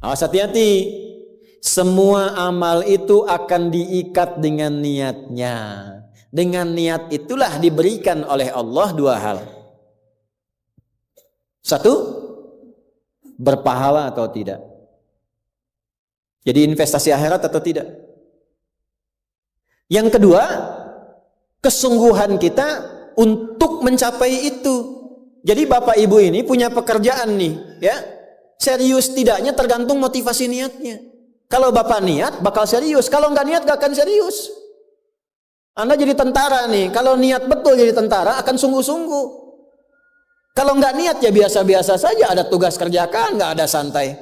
Awas hati-hati. Semua amal itu akan diikat dengan niatnya. Dengan niat itulah diberikan oleh Allah dua hal. Satu, berpahala atau tidak. Jadi investasi akhirat atau tidak. Yang kedua, kesungguhan kita untuk mencapai itu. Jadi bapak ibu ini punya pekerjaan nih, ya. Serius tidaknya tergantung motivasi niatnya. Kalau bapak niat bakal serius, kalau nggak niat gak akan serius. Anda jadi tentara nih, kalau niat betul jadi tentara akan sungguh-sungguh. Kalau nggak niat ya biasa-biasa saja, ada tugas kerjakan, nggak ada santai.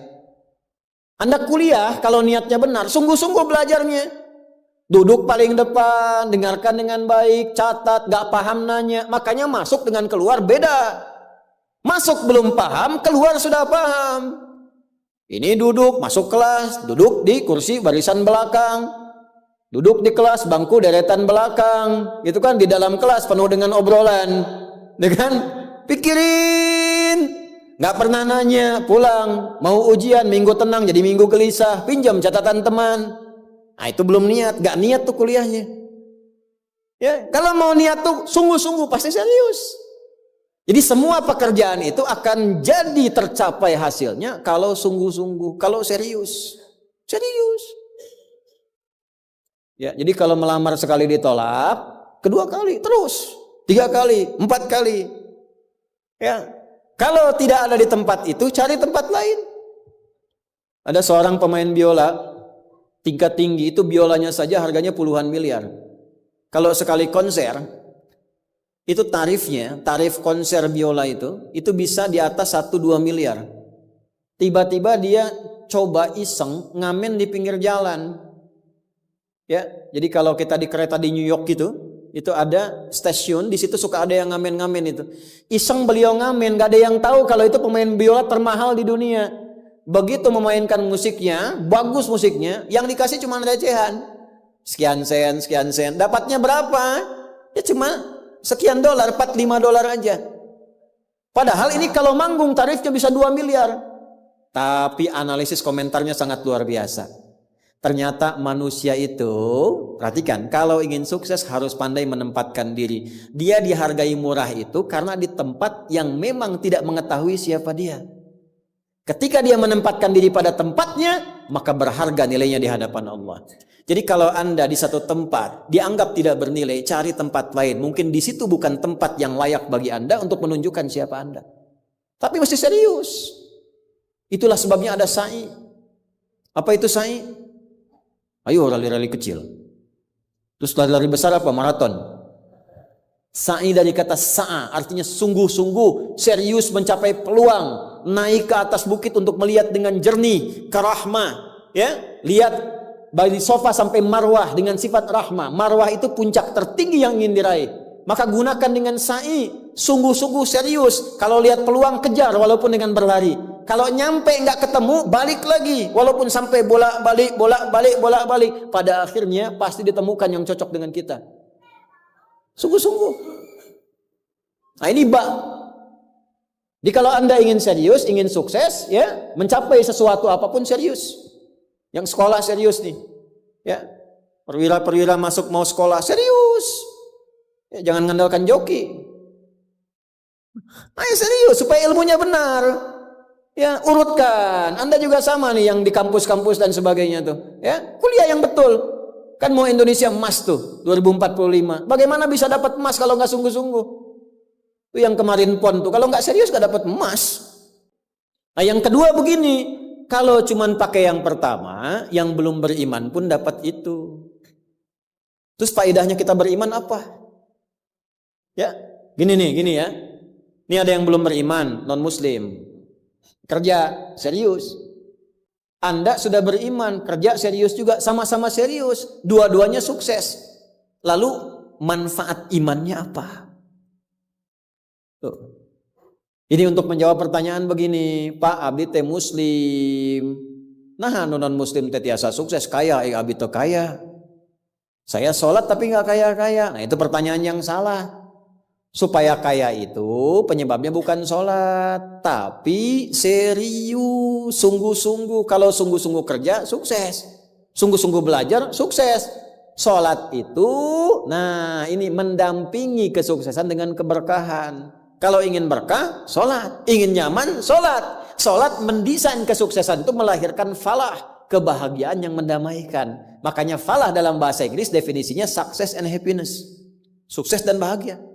Anda kuliah kalau niatnya benar, sungguh-sungguh belajarnya. Duduk paling depan, dengarkan dengan baik, catat, gak paham nanya. Makanya masuk dengan keluar beda. Masuk belum paham, keluar sudah paham. Ini duduk, masuk kelas, duduk di kursi barisan belakang. Duduk di kelas, bangku deretan belakang. Gitu kan, di dalam kelas penuh dengan obrolan. Dengan pikirin. Gak pernah nanya, pulang. Mau ujian, minggu tenang jadi minggu gelisah. Pinjam catatan teman. Nah itu belum niat, gak niat tuh kuliahnya. Ya, kalau mau niat tuh sungguh-sungguh pasti serius. Jadi semua pekerjaan itu akan jadi tercapai hasilnya kalau sungguh-sungguh, kalau serius. Serius. Ya, jadi kalau melamar sekali ditolak, kedua kali terus, 3 kali, 4 kali. Ya. Kalau tidak ada di tempat itu, cari tempat lain. Ada seorang pemain biola tingkat tinggi, itu biolanya saja harganya puluhan miliar. Kalau sekali konser, itu tarif konser biola itu bisa di atas 1-2 miliar. Tiba-tiba dia coba iseng ngamen di pinggir jalan. Ya, jadi kalau kita di kereta di New York gitu, itu ada stasiun, di situ suka ada yang ngamen-ngamen itu. Iseng beliau ngamen, gak ada yang tahu kalau itu pemain biola termahal di dunia. Begitu memainkan musiknya, bagus musiknya, yang dikasih cuma recehan. Sekian sen. Dapatnya berapa? Ya cuma sekian dolar, 4-5 dolar aja. Padahal ini kalau manggung tarifnya bisa 2 miliar. Tapi analisis komentarnya sangat luar biasa. Ternyata manusia itu, perhatikan, kalau ingin sukses harus pandai menempatkan diri. Dia dihargai murah itu karena di tempat yang memang tidak mengetahui siapa dia. Ketika dia menempatkan diri pada tempatnya, maka berharga nilainya di hadapan Allah. Jadi kalau Anda di satu tempat dianggap tidak bernilai, cari tempat lain. Mungkin di situ bukan tempat yang layak bagi Anda untuk menunjukkan siapa Anda. Tapi mesti serius. Itulah sebabnya ada sa'i. Apa itu sa'i? Ayo rali-rali kecil. Terus lari-lari besar apa? Maraton. Sa'i dari kata sa'a, artinya sungguh-sungguh, serius mencapai peluang, naik ke atas bukit untuk melihat dengan jernih ke rahmah, ya, lihat dari sofa sampai marwah dengan sifat rahmah. Marwah itu puncak tertinggi yang ingin diraih. Maka gunakan dengan sa'i, sungguh-sungguh serius. Kalau lihat peluang kejar walaupun dengan berlari. Kalau nyampe nggak ketemu, balik lagi walaupun sampai bolak-balik. Pada akhirnya pasti ditemukan yang cocok dengan kita. Sungguh-sungguh. Nah ini Jadi kalau Anda ingin serius, ingin sukses, ya, mencapai sesuatu apapun serius. Yang sekolah serius nih, ya, perwira masuk mau sekolah serius, ya, jangan mengandalkan joki. Ayo serius supaya ilmunya benar, ya, urutkan. Anda juga sama nih yang di kampus-kampus dan sebagainya tuh, ya, kuliah yang betul. Kan mau Indonesia emas tuh 2045. Bagaimana bisa dapat emas kalau nggak sungguh-sungguh? Itu yang kemarin PON tuh, kalau nggak serius nggak dapat emas. Nah yang kedua begini, kalau cuman pakai yang pertama, yang belum beriman pun dapat itu. Terus faedahnya kita beriman apa? Ya, gini ya. Ini ada yang belum beriman, non muslim. Kerja serius. Anda sudah beriman, kerja serius juga, sama-sama serius. Dua-duanya sukses. Lalu manfaat imannya apa? Tuh. Ini untuk menjawab pertanyaan begini, Pak abdi teh muslim. Nah, non muslim teh tiasa sukses, kaya, abdi teh kaya. Saya sholat tapi nggak kaya-kaya. Nah, itu pertanyaan yang salah. Supaya kaya itu penyebabnya bukan sholat, tapi serius, sungguh-sungguh. Kalau sungguh-sungguh kerja, sukses. Sungguh-sungguh belajar, sukses. Sholat itu, nah ini mendampingi kesuksesan dengan keberkahan. Kalau ingin berkah, sholat. Ingin nyaman, sholat. Sholat mendesain kesuksesan itu melahirkan falah, kebahagiaan yang mendamaikan. Makanya falah dalam bahasa Inggris definisinya success and happiness. Sukses dan bahagia.